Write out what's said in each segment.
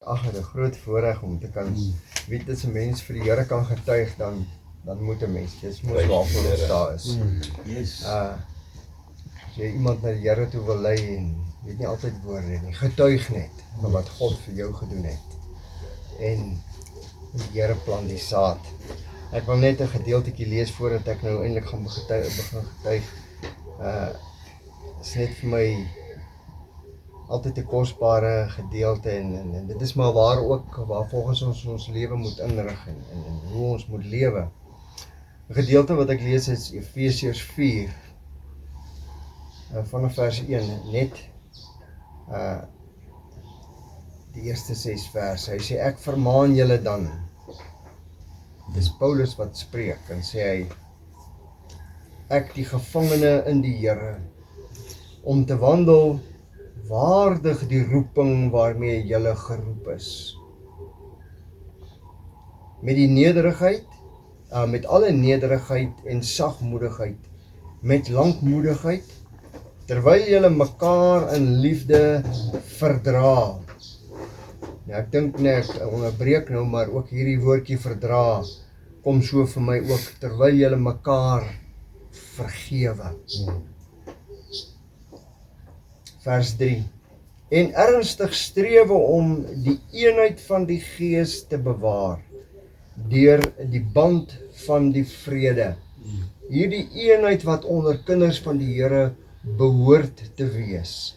ag, het 'n groot voorreg om te kan weet dat 'n mens vir die Here kan getuig, dan moet 'n mens. Dis mos waarvoor ons daar is. Yes. As jy iemand na die Here toe wil lei en weet nie altyd woorde nie, getuig net van wat God vir jou gedoen het. En die Here plant die saad. Ek wil net 'n gedeeltetjie lees voordat ek nou eintlik gaan begin getuig. Is net vir my altyd 'n kosbare gedeelte en dit is maar waar volgens ons lewe moet inrig en hoe ons moet lewe. 'n Gedeelte wat ek lees is Efesiërs 4 vanaf vers 1, net die eerste 6 verse. Hy sê, ek vermaan julle dan. Dis Paulus wat spreek en sê hy, ek die gevangene in die Here, om te wandel waardig die roeping waarmee julle geroep is. Met die nederigheid, met alle nederigheid en sagmoedigheid, met lankmoedigheid, terwyl julle mekaar in liefde verdra. Ja, ek dink net, ek onderbreek nou, maar ook hierdie woordjie verdra, kom so vir my ook, terwyl julle mekaar vergewe. Vers 3. En ernstig strewe om die eenheid van die Gees te bewaar, deur die band van die vrede. Hierdie eenheid wat onder kinders van die Here behoort te wees.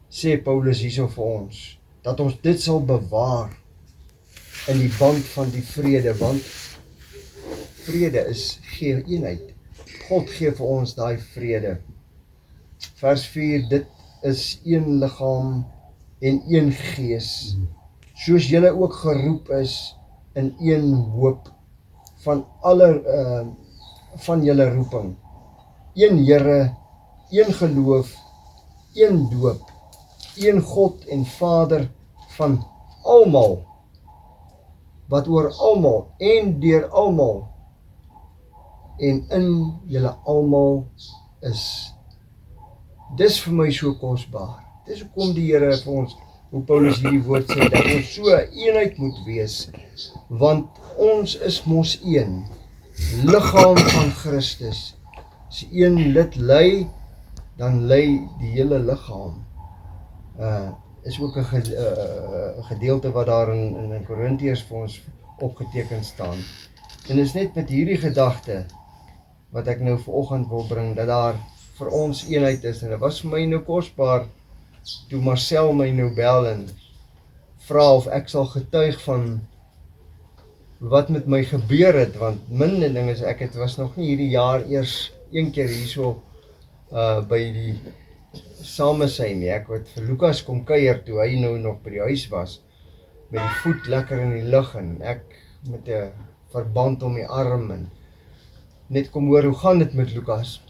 Sê Paulus hierso vir ons, dat ons dit sal bewaar in die band van die vrede, want vrede gee eenheid. God gee vir ons daai vrede. Vers 4, dit is een liggaam en een gees, soos julle ook geroep is in een hoop van julle roeping. Een Here, een geloof, een doop, een God en Vader van almal, wat oor almal en deur almal en in julle almal is. Dis vir my so kosbaar. Dis hoekom die Here vir ons, hoe Paulus hierdie woord sê, dat ons so eenheid moet wees, want ons is mos een, liggaam van Christus. As een lid ly, dan ly die hele liggaam. Is ook 'n gedeelte wat daar in Korintiërs vir ons opgeteken staan. En is net met hierdie gedagte wat ek nou vanoggend wil bring, dat daar vir ons eenheid is, en dit was vir my nou kosbaar, toe Marcel my nou bel en vra of ek sal getuig van wat met my gebeur het, want min ding is, was nog nie hierdie jaar eers een keer hierso by die samesyn nie. Ek het vir Lukas kom kuier toe hy nou nog by die huis was, met die voet lekker in die lug en ek met 'n verband om die arm en net kom hoor, hoe gaan dit met Lukas?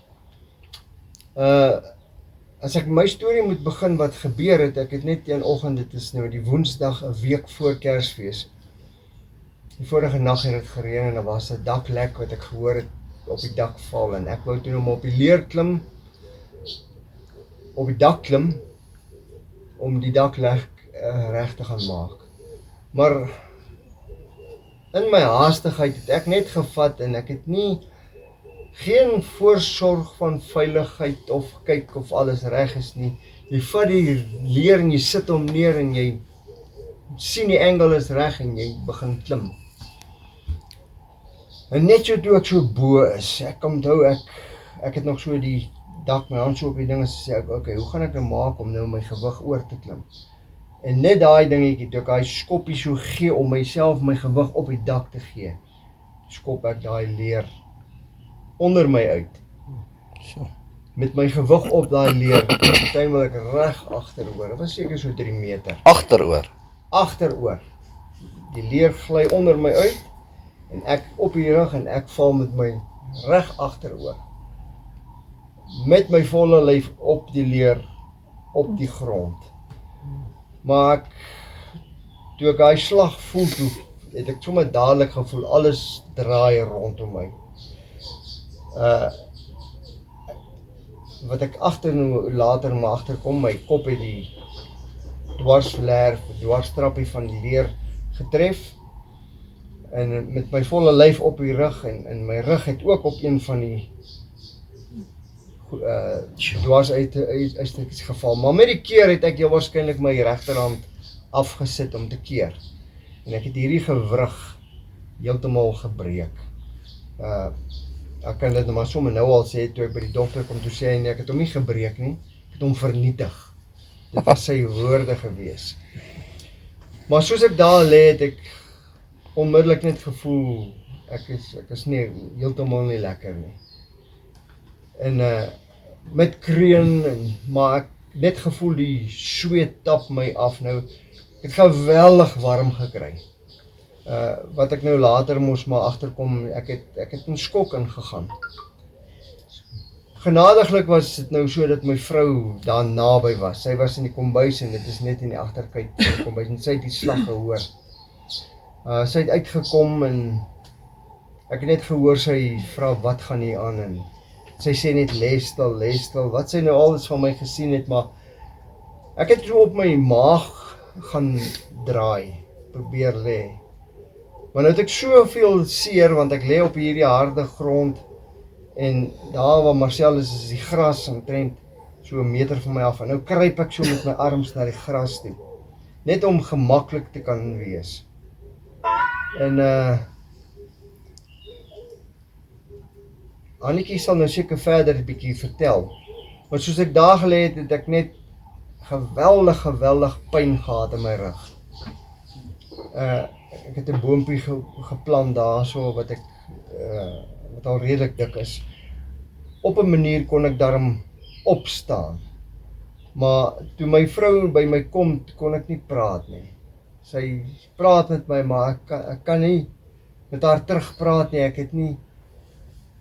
As ek my storie moet begin wat gebeur het, ek het net een oggend, dit is nou die Woensdag, 'n week voor Kersfees. Die vorige nag het dit gereën en daar was 'n daklek wat ek gehoor het op die dak val en ek wou toe om op die dak klim, om die daklek reg te gaan maak. Maar in my haastigheid het ek net gevat en ek het geen voorsorg van veiligheid of kyk of alles reg is nie. Jy vat die leer en jy sit hom neer en jy sien die angle is reg en jy begin klim. En net so toe ek so bo is, ek kan onthou, ek het nog so die dak, my hand so op die ding, en sê ek, okay, hoe gaan ek nou maak om nou my gewig oor te klim? En net daai dingetjie, toe ek daai skoppie so gee om myself my gewig op die dak te gee, skop ek daai leer onder my uit. So. Met my gewig op daai leer, tuimel ek reg agteroor. Dit was seker so 3 meter. Agteroor. Die leer gly onder my uit, en ek op die rug, en ek val met my reg agteroor. Met my volle lyf op die leer, op die grond. Maar toe ek daai slag voel, toe het ek sommer dadelik gevoel, alles draai rondom my. Wat ek later maar agterkom, my kop het dwarsvlerf, dwarstrappie van die leer getref. En met my volle lyf op die rug en my rug het ook op een van die dwarsuitstukkies geval. Maar met die keer het ek heel waarskynlik my regterhand afgesit om te keer. En ek het hierdie gewrig heeltemal gebreek. Ek kan dit maar sommer nou al sê, toe ek by die dokter kom, toe sê hy nee, ek het hom nie gebreek nie, ek het hom vernietig. Dit was sy woorde gewees. Maar soos ek daar lê, het ek onmiddellik net gevoel, ek is nie, heeltemal nie lekker nie. En met kreun, maar ek net gevoel die sweet tap my af nou. Ek het geweldig warm gekry. Wat ek nou later moes maar agterkom, ek het in skok ingegaan. Genadiglik was dit nou so dat my vrou daar naby was. Sy was in die kombuis en dit is net in die agterkant van die kombuis en sy het die slag gehoor. Sy het uitgekom en ek het net gehoor sy vra wat gaan hier aan en sy sê net les stil, wat sy nou alles van my gesien het, maar ek het so op my maag gaan draai, probeer lê. Maar nou het ek soveel seer, want ek lê op hierdie harde grond, en daar waar Marcel is die gras omtrent so 1 meter van my af, en nou kruip ek so met my arms na die gras toe, net om gemaklik te kan wees. En Annetjie sal nou seker verder 'n bietjie vertel, maar soos ek daar gelê het, het ek net geweldig pyn gehad in my rug. Ek het 'n boompie geplant daar so wat al redelik dik is. Op 'n manier kon ek daarom opstaan. Maar toe my vrou by my kom, kon ek nie praat nie. Sy praat met my, maar ek kan nie met haar terugpraat nie.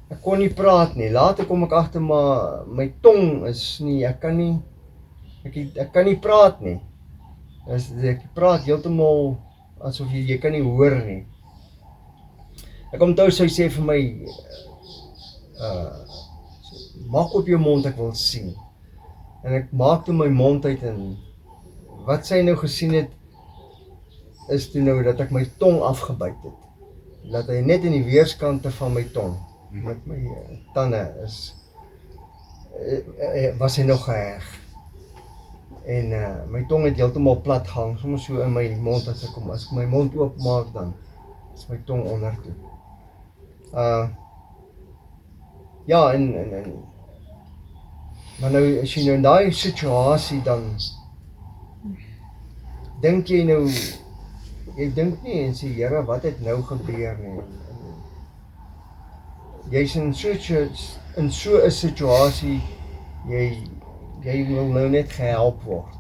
Ek kon nie praat nie. Later kom ek agter, maar my tong is nie, ek kan nie praat nie. Ek praat heeltemal asof jy kan nie hoor nie. Ek onthou sy sê vir my, maak op jou mond, ek wil sien. En ek maak toe my mond uit en wat sy nou gesien het, is toe nou dat ek my tong afgebyt het. Dat hy net in die weerskante van my tong, met my tande was hy nog geheg. En my tong het heeltemal plat gehang, soms so in my mond as ek my mond oopmaak, dan is my tong onder toe. Ja, maar nou, as jy nou in daai situasie, dan dink jy nou, jy dink nie en sê, Here, wat het nou gebeur nie? Jy's in so 'n situasie, jy wil nou net gehelp word.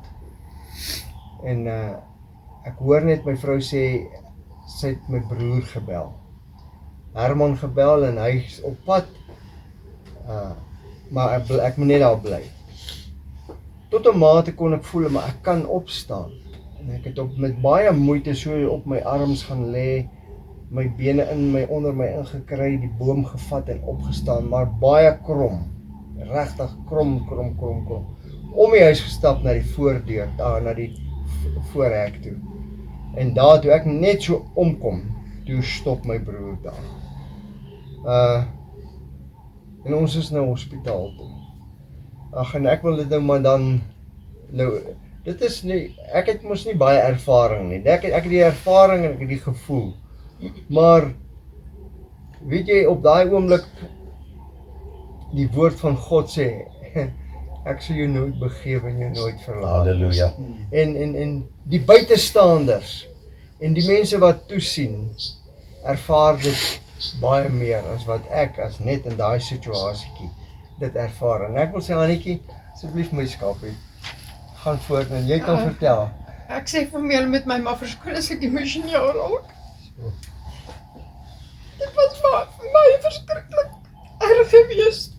En ek hoor net my vrou sê, sy het my broer gebel. Herman gebel en hy is op pad, maar ek moet net daar bly. Tot 'n mate kon ek voel, maar ek kan opstaan. En ek het met baie moeite so op my arms gaan lê, my bene onder my ingekry, die boom gevat en opgestaan, maar baie krom, regtig krom. Om die huis gestap na die voordeur, daar na die voorhek toe. En daar toe ek net so omkom, toe stop my broer daar. En ons is nou hospitaal toe. En ek wil dit nou maar dan, dit is nie, ek het mos nie baie ervaring nie, ek het die ervaring en ek het die gevoel, maar, weet jy, op daai oomblik, die woord van God sê, ek sal jou nooit begewe en jou nooit verlaat. Halleluja. En die buitestanders, en die mense wat toesien, ervaar dit baie meer as wat ek, as net in daai situasiekie, dit ervaar. En ek wil sê, Annetjie, asseblief my skapie, gaan voort en jy kan vertel. Ek sê vir my met my maar verskoon as ek emosioneel raak. Dit was vir my verskriklik erg gewees.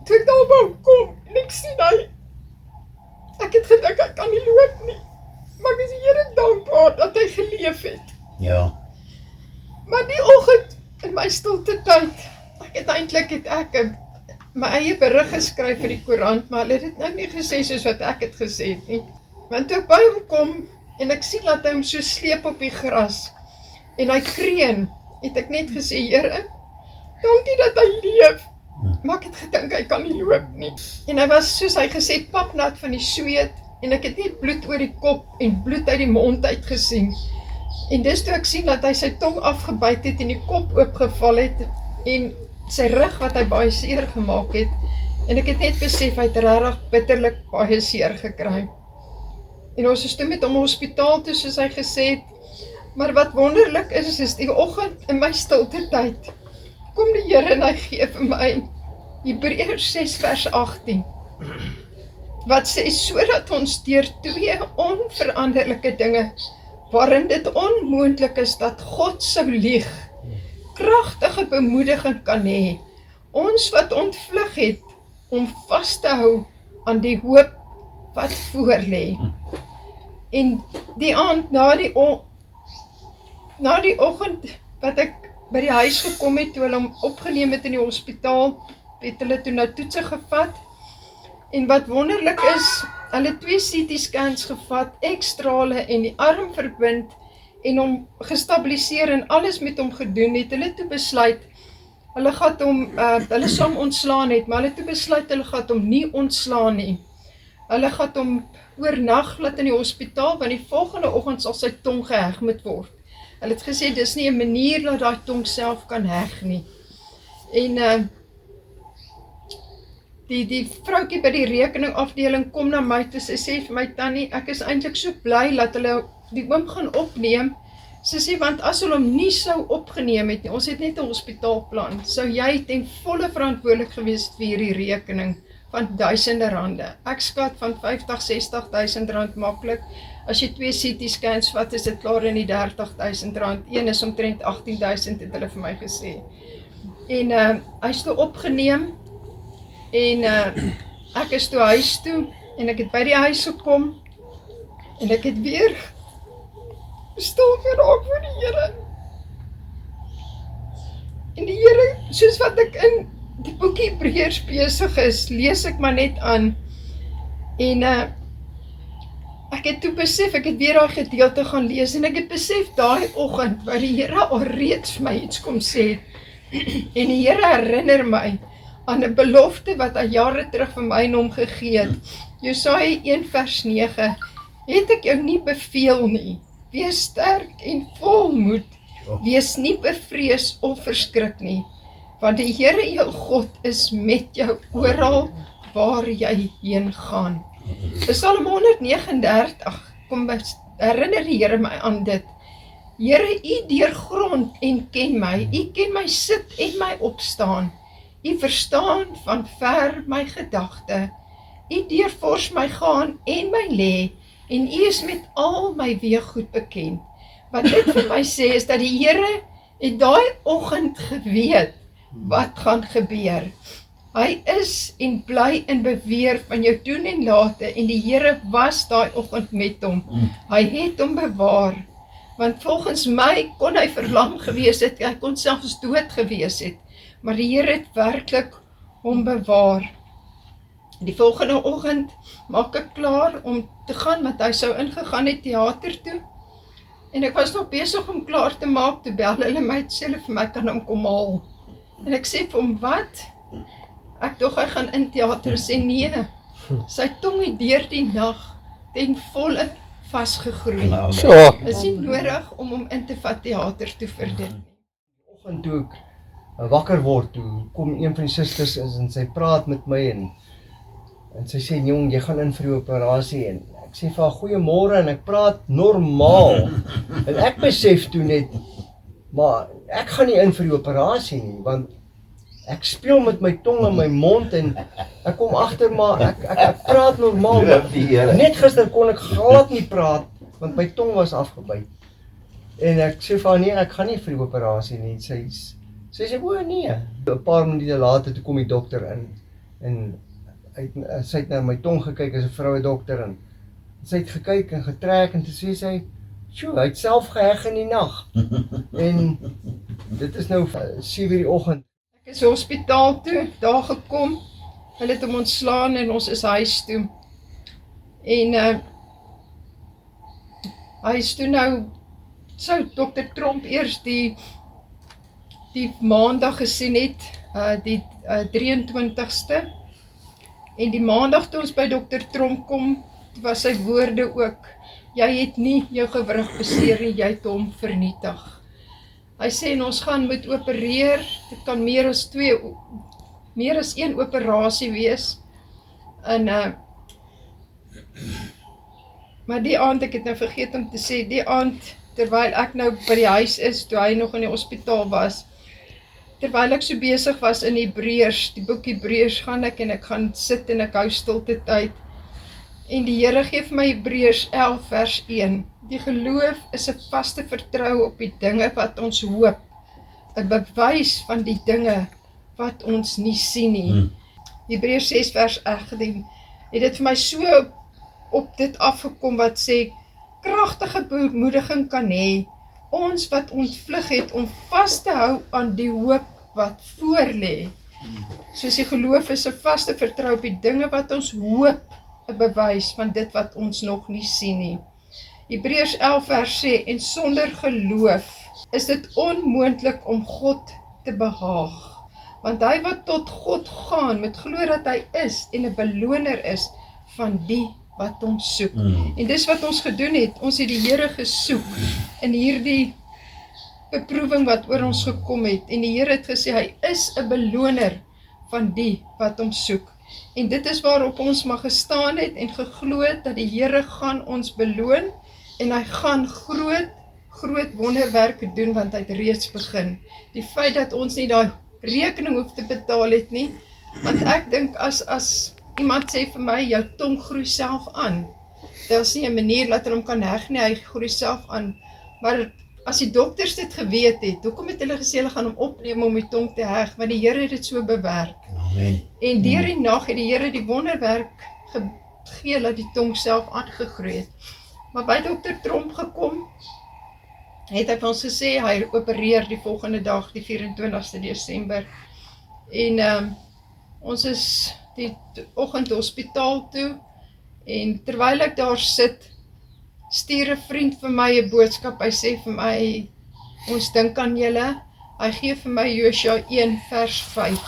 Toe ek daar wou kom en ek sien hy. Ek het gedink ek kan nie loop nie. Maar ek is die Here dankbaar dat hy geleef het. Ja. Maar die oggend in my stilte tyd, het ek my eie berig geskryf vir die koerant, maar hulle het dit nou nie gesê soos wat ek het gesê nie. Want toe ek by hom kom, en ek sien dat hy hom so sleep op die gras, en hy kreun, het ek net gesê, Here, dankie dat hy leef, maar ek het gedink, hy kan nie loop nie. En hy was, soos hy gesê, papnat van die sweet, en ek het net bloed oor die kop, en bloed uit die mond uit gesien. En dis toe ek sien dat hy sy tong afgebyt het, en die kop oopgeval het, en sy rug wat hy baie seer gemaak het, en ek het net besef, hy het regtig bitterlik baie seer gekry. En ons is toe met hom hospitaal toe, soos hy gesê het, maar wat wonderlik is die oggend in my stilte tyd, kom die Here en hy gee vir my Hebreërs 6 vers 18, wat sê, sodat ons deur twee onveranderlike dinge, waarin dit onmoontlik is dat God sou lieg, kragtige bemoediging kan hê, ons wat ontvlug het, om vas te hou aan die hoop wat voor lê. En die aand na die oggend wat ek by die huis gekom het, toe hulle hom opgeneem het in die hospitaal, het hulle toe nou toetse gevat, en wat wonderlik is, hulle 2 CT scans gevat, ekstrale en die arm verbind, en hom gestabiliseer en alles met hom gedoen het, hulle toe besluit, hulle gaan hom, hulle sou hom ontslaan het, maar hulle toe besluit, hulle gaan hom nie ontslaan nie. Hulle gaan hom oornag laat in die hospitaal, want die volgende oggend sal sy tong geheg moet word. Hulle het gesê, dis nie 'n manier dat daai tong self kan heg nie. En die vroukie by die rekeningafdeling kom na my toe, sy sê vir my, Tannie, ek is eintlik so bly dat hulle die oom gaan opneem. Sy sê, want as hulle hom nie sou opgeneem het nie, ons het net 'n hospitaalplan, sou jy ten volle verantwoordelik gewees vir hierdie rekening van duisende rande. Ek skat van 50-60 000 rand maklik. As jy 2 CT scans vat, is dit klaar in die 30 000 rand. Een is omtrent 18 000, het hulle vir my gesê. En hy is toe opgeneem, en ek is toe huis toe, en ek het by die huis gekom, en ek het weer stil geraak voor die Here. En die Here, soos wat ek in die boekie Hebreërs besig is, lees ek maar net aan, en ek het toe besef, ek het weer daai gedeelte gaan lees, en ek het besef daai oggend, waar die Here al reeds vir my iets kom sê, en die Here herinner my aan 'n belofte wat hy jare terug vir my en hom gegee het. Jesaja 1 vers 9, het ek jou nie beveel nie, wees sterk en vol moed, wees nie bevrees of verskrik nie, want die Here jou God is met jou oral waar jy heen gaan. Psalm 139, kom herinner die Here my aan dit. Here, u deurgrond en ken my, u ken my sit en my opstaan, u verstaan van ver my gedagte, u deurvors my gaan en my lê, en u is met al my weë goed bekend. Wat dit vir my sê is dat die Here het daai oggend geweet wat gaan gebeur. Hy is en bly in beweer van jou doen en late, en die Here was daai oggend met hom. Hy het hom bewaar, want volgens my kon hy verlam gewees het, hy kon selfs dood gewees het, maar die Here het werklik hom bewaar. Die volgende oggend maak ek klaar om te gaan, want hy sou ingegaan het teater toe, en ek was nog besig om klaar te maak, toe bel hulle my, sê hulle vir my, kan hom kom haal. En ek sê vir hom, wat? Ek dog hy gaan in teater, sê nee, sy tong het deur die nag ten volle vasgegroei. Is nie nodig om hom in te vat teater toe vir dit nie. Oggend toe ek wakker word, toe kom een van die susters en sy praat met my, en sy sê, jong, jy gaan in vir die operasie, en ek sê vir haar, goeiemôre, en ek praat normaal, en ek besef toe net, maar ek gaan nie in vir die operasie nie, want ek speel met my tong in my mond, en ek kom agter, maar ek praat normaal, net gister kon ek glad nie praat, want my tong was afgebyt, en ek sê vir haar, nee, ek gaan nie vir die operasie nie, sy sê, o nee, 'n paar minute later, toe kom die dokter in, en sy het na my tong gekyk, as 'n vroue dokter, en sy het gekyk en getrek, en toe sê sy, hy het self geheg in die nag, en dit is nou 7:00 die oggend. Ek is hospitaal toe, daar gekom, hulle het hom ontslaan en ons is huis toe. En Hy is toe nou, sou Dr. Tromp eers die maandag gesien het, die 23ste, en die maandag toe ons by Dr. Tromp kom, was sy woorde ook, jy het nie jou gewrig beseer nie, jy het hom vernietig. Hy sê, en ons gaan moet opereer, dit kan meer as een operasie wees, en maar die aand, ek het nou vergeet om te sê, die aand, terwyl ek nou by die huis is, toe hy nog in die hospitaal was, terwyl ek so besig was in Hebreërs, die boek Hebreërs, gaan ek gaan sit en ek hou stilte tyd, en die Here gee vir my Hebreërs 11 vers 1, die geloof is 'n vaste vertroue op die dinge wat ons hoop, 'n bewys van die dinge wat ons nie sien nie. Hebreërs 6 vers 18, het dit vir my so op dit afgekom wat sê, kragtige bemoediging kan hê, ons wat ontvlug het om vas te hou aan die hoop wat voor lê. Soos die geloof is 'n vaste vertrou op die dinge wat ons hoop, 'n bewys van dit wat ons nog nie sien nie. Hebreërs 11 vers sê, en sonder geloof is dit onmoontlik om God te behaag. Want hy wat tot God gaan, moet glo dat hy is en 'n beloner is van die wat hom soek. En dis wat ons gedoen het, ons het die Here gesoek in hierdie beproewing wat oor ons gekom het, en die Here het gesê, hy is 'n beloner van die wat hom soek. En dit is waarop ons mag gestaan het en geglo het, dat die Here gaan ons beloon, en hy gaan groot wonderwerke doen, want hy het reeds begin. Die feit dat ons nie daai rekening hoef te betaal het nie, want ek dink as iemand sê vir my, jou tong groei self aan, daar is nie 'n manier dat hulle hom kan heg nie, hy groei self aan, maar as die dokters dit geweet het, hoekom het hulle gesê, hulle gaan hom opneem om die tong te heg, want die Here het dit so bewerk. Amen. En deur die nag het die Here die wonderwerk gegee, dat die tong self aangegroei het. Maar by Dr. Tromp gekom, het hy vir ons gesê, hy opereer die volgende dag, die 24ste Desember, en ons is die oggend hospitaal toe, en terwyl ek daar sit, stuur 'n vriend vir my 'n boodskap, hy sê vir my, ons dink aan julle, hy gee vir my Josua 1 vers 5,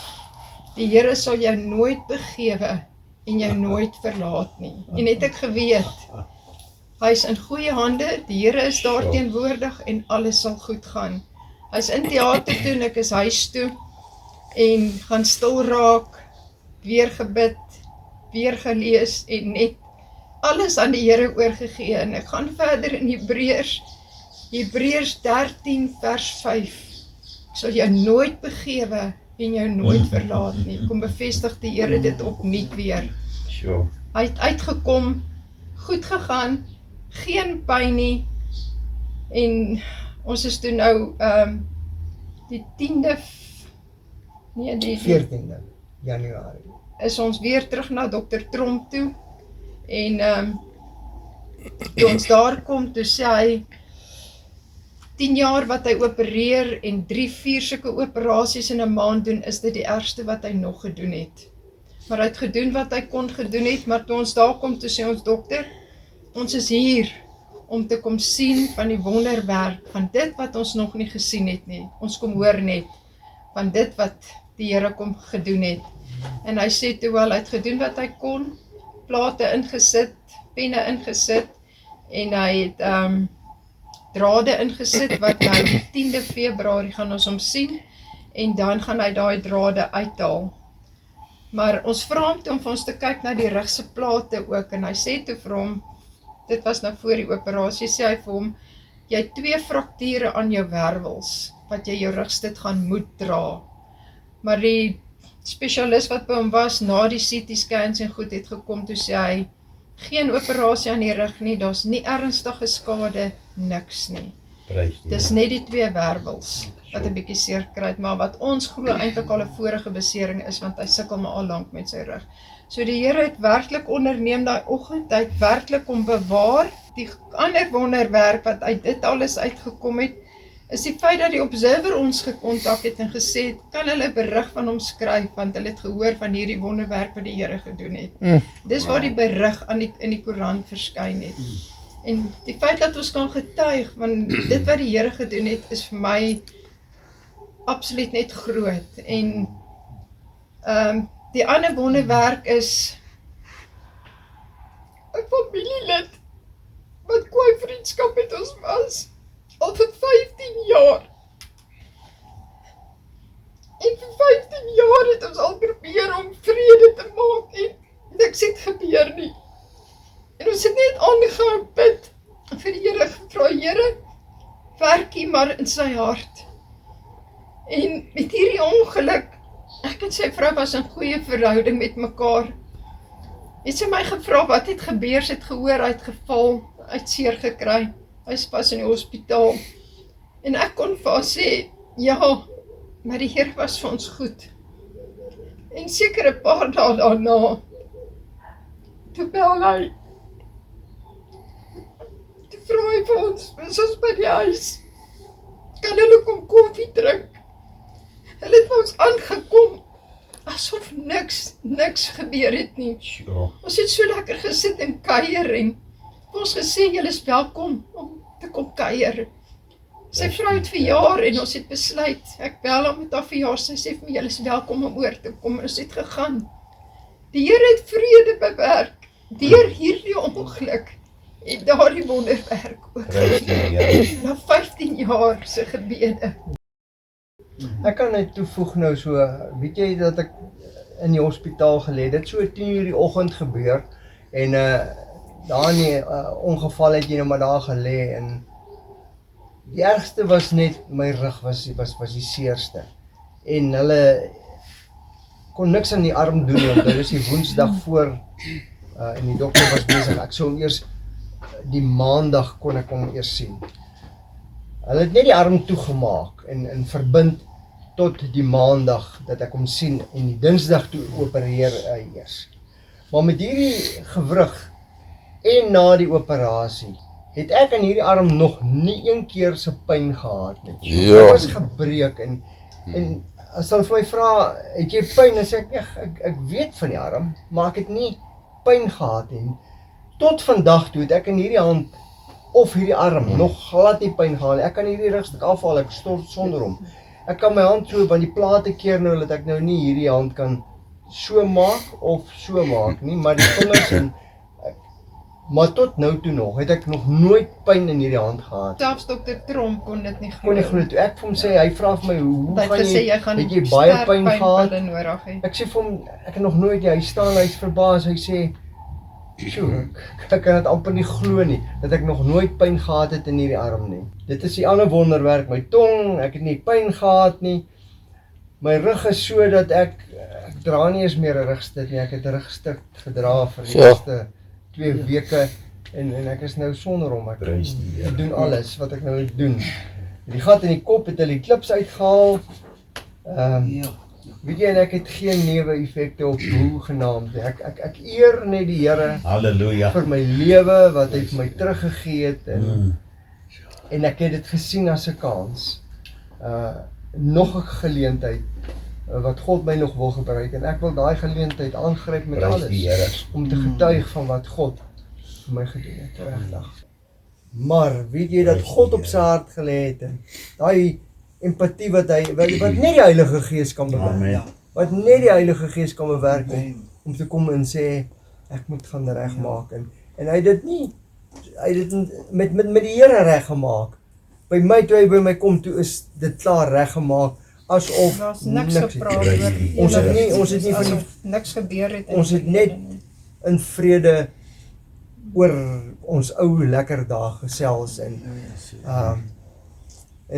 die Here sal jou nooit begewe, en jou nooit verlaat nie, en het ek geweet, hy is in goeie hande, die Here is daar teenwoordig, en alles sal goed gaan. Hy is in teater toe, en ek is huis toe, en gaan stil raak, weer gebid, weer gelees, en net alles aan die Here oorgegee, en ek gaan verder in Hebreërs 13 vers 5, sal jou nooit begewe, en jou nooit verlaat nie, kom bevestig die Here dit opnuut weer. Hy het uitgekom, goed gegaan, geen pyn nie, en ons is toe nou, die 10de, nee, die 14de Januarie, is ons weer terug na Dr. Tromp toe, en toe ons daar kom, toe sê hy, 10 jaar wat hy opereer, en 3-4 sulke operasies in 'n maand doen, is dit die ergste wat hy nog gedoen het. Maar hy het gedoen wat hy kon gedoen het, maar toe ons daar kom, toe sê ons dokter, ons is hier, om te kom sien van die wonderwerk, van dit wat ons nog nie gesien het nie, ons kom hoor net, van dit wat die Here kom gedoen het, en hy sê toe wel, hy het gedoen wat hy kon, plate ingesit, penne ingesit, en hy het drade ingesit, wat nou die 10de Februarie gaan ons hom sien, en dan gaan hy daai drade uithaal. Maar ons vra hom toe om vir ons te kyk na die rugse plate ook, en hy sê toe vir hom, dit was nou voor die operasie, sê hy vir hom, jy het 2 frakture aan jou wervels, wat jy jou rugstut gaan moet dra. Maar die spesialist wat by hom was, na die CT scans en goed het gekom, toe sê hy, geen operasie aan die rug nie, daar's nie ernstige skade, niks nie. Dis net die 2 wervels, wat 'n bietjie seer kry, maar wat ons glo eintlik al 'n vorige besering is, want hy sukkel maar al lank met sy rug. So die Here het werklik onderneem daai oggend, hy het werklik om bewaar, die ander wonderwerk wat uit dit alles uitgekom het, is die feit dat die Observer ons gekontak het en gesê het, kan hulle berig van hom skryf, want hulle het gehoor van hierdie wonderwerk wat die Here gedoen het. Dis waar die berig in die koerant verskyn het. En die feit dat ons kan getuig, want dit wat die Here gedoen het, is vir my absoluut net groot. En die ander wonderwerk is 'n familielid wat kwaai vriendskap met ons was, al vir 15 jaar. En vir 15 jaar het ons al probeer om vrede te maak en niks het gebeur nie. En ons het net aangehou bid en vir die Here gevra, Here, werk U maar in sy hart. En met hierdie ongeluk, ek en sy vrou was in goeie verhouding met mekaar. Het sy my gevra wat het gebeur, sy het gehoor, hy het geval, hy het seer gekry, hy is pas in die hospitaal. En ek kon vir haar sê, ja, maar die Here was vir ons goed. En seker 'n paar dae daarna, toe bel hy, toe vra hy vir ons, ons by die huis, kan hulle kom koffie drink? Hulle het vir ons aangekom, asof niks gebeur het nie. Sure. Ons het so lekker gesit en kuier en ons gesê, julle is welkom om te kom kuier. Sy vrou het verjaar en ons het besluit, ek bel haar met haar verjaar, sy sê vir my, julle is welkom om oor te kom, en ons het gegaan. Die Here het vrede bewerk, deur hierdie ongeluk, en daardie wonderwerk ook. Prys die Here. Na 15 jaar se gebede. Ek kan net toevoeg nou so, weet jy dat ek in die hospitaal gelê, dit so 10:00 die oggend gebeur, en daar in die ongeval het jy nou maar daar gelê, en die ergste was net, my rug was die seerste, en hulle kon niks aan die arm doen, want dit is die Woensdag voor, en die dokter was besig, ek sou hom eers, die Maandag kon ek hom eers sien. Hulle het net die arm toegemaak, en verbind tot die Maandag, dat ek hom sien, en die Dinsdag toe opereer eers. Maar met hierdie gewrig, en na die operasie, het ek in hierdie arm nog nie een keer se pyn gehad nie. Ja. Ek was gebreek, en as hulle vir my vra, het jy pyn? Dan sê ek weet van die arm, maar ek het nie pyn gehad nie. Tot vandag toe het ek in hierdie hand, of hierdie arm, nog glad nie pyn gehad nie. Ek kan hierdie rugstuk afhaal, ek stort sonder hom. Ek kan my hand so, want die plate keer nou, dat ek nou nie hierdie hand kan so maak, of so maak nie, maar die vingers en, maar tot nou toe nog, het ek nog nooit pyn in hierdie hand gehad. Selfs dokter Tromp kon dit nie Kon nie glo toe, ek vir hom sê, hy vra vir my, hoe Hy het gaan gesê, jy, jy gaan het jy baie sterk pyn gehad? pynpille nodig hê. Ek sê vir hom, ek het nog nooit, hy staan, hy is verbaas, hy sê, sjoe, ek kan dit amper nie glo nie, dat ek nog nooit pyn gehad het in hierdie arm nie. Dit is die ander wonderwerk, my tong, ek het nie pyn gehad nie, my rug is so dat ek dra nie eens meer 'n rugstuk nie, ek het 'n rugstuk gedra vir die eerste 2 weke, en ek is nou sonder hom, Prys die Here. ek doen alles wat ek nou doen. Die gat in die kop het hulle die klips uitgehaal, weet jy, en ek het geen neeweffekte op hoe genaamd nie. Ek eer net die Here Halleluja. vir my lewe, wat hy vir my teruggegee het, en ek het dit gesien as 'n kans. Nog 'n geleentheid, wat God my nog wil gebruik, en ek wil daai geleentheid aangryp met Prys die Here. alles, om te getuig van wat God vir my gedoen het, regtig. Maar, weet jy, dat God op sy hart gelê het, en daai empatie wat net die Heilige Gees kan bewerk, Amen. wat net die Heilige Gees kan bewerk, om te kom en sê, ek moet gaan regmaak, en hy het dit met die Here reggemaak. By my, toe hy by my kom, toe is dit klaar reggemaak, asof Daar's niks niks gepraat Prys oor die Ons het enigiets, nie van die, asof niks gebeur het. ons het net in vrede oor ons ou lekker dae gesels, en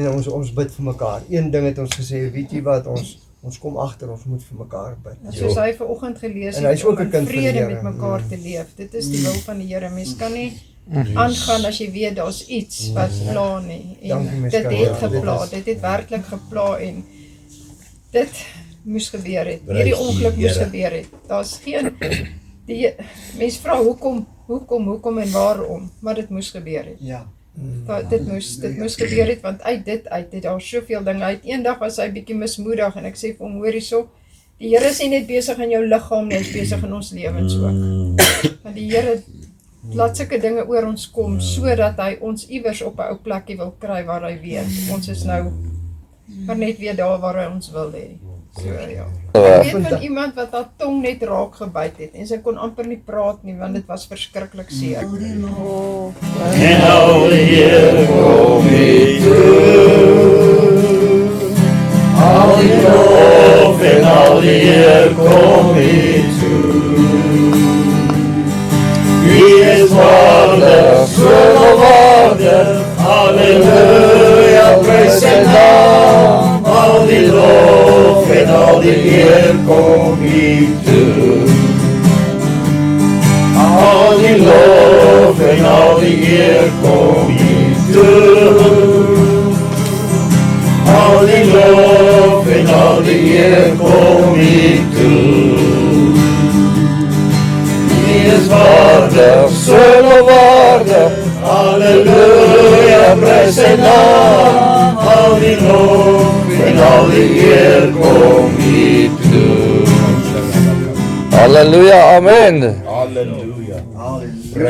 ons bid vir mekaar. Een ding het ons gesê, weet jy wat, ons kom agter, ons moet vir mekaar bid. En soos hy vanoggend gelees En hy is het, om ook 'n in kind van die vrede Here. met mekaar te leef. Dit is die wil van die Here. Mens kan nie aangaan as jy weet daar's iets wat pla nie. En Dankie, mens dit kan het wel. gepla, Dit is- dit het werklik gepla, en dit moes gebeur het. Prys Hierdie die ongeluk moes Here. gebeur het. Daar's geen mens vra hoekom en waarom, maar dit moes gebeur het. Ja. Dit moes gebeur het, want uit dit het daar soveel dinge uit. Eendag was hy bietjie mismoedig, en ek sê vir hom, hoor hierso, die Here is nie net besig in jou liggaam, hy is besig in ons lewens ook. Want die Here laat sulke dinge oor ons kom, sodat hy ons iewers op 'n ou plekkie wil kry waar hy weet, ons is nou maar net weer daar waar hy ons wil hê. So ja. Ek weet van iemand wat haar tong net raak gebyt het en sy kon amper nie praat nie want dit was verskriklik seer. En al die Here kom mee toe. Al die lof en al die Here kom mee toe. Wie is waardig, so waardig, halleluja, prys sy naam. Al die lof en al die eer kom mee toe. Al die lof en al die eer kom mee toe. Al die lof en al die eer kom mee toe. Wie is waardig, so waardig, halleluja, prys sy naam. Al die lof en al die eer kom mee toe. Halleluja, amen. Halleluja.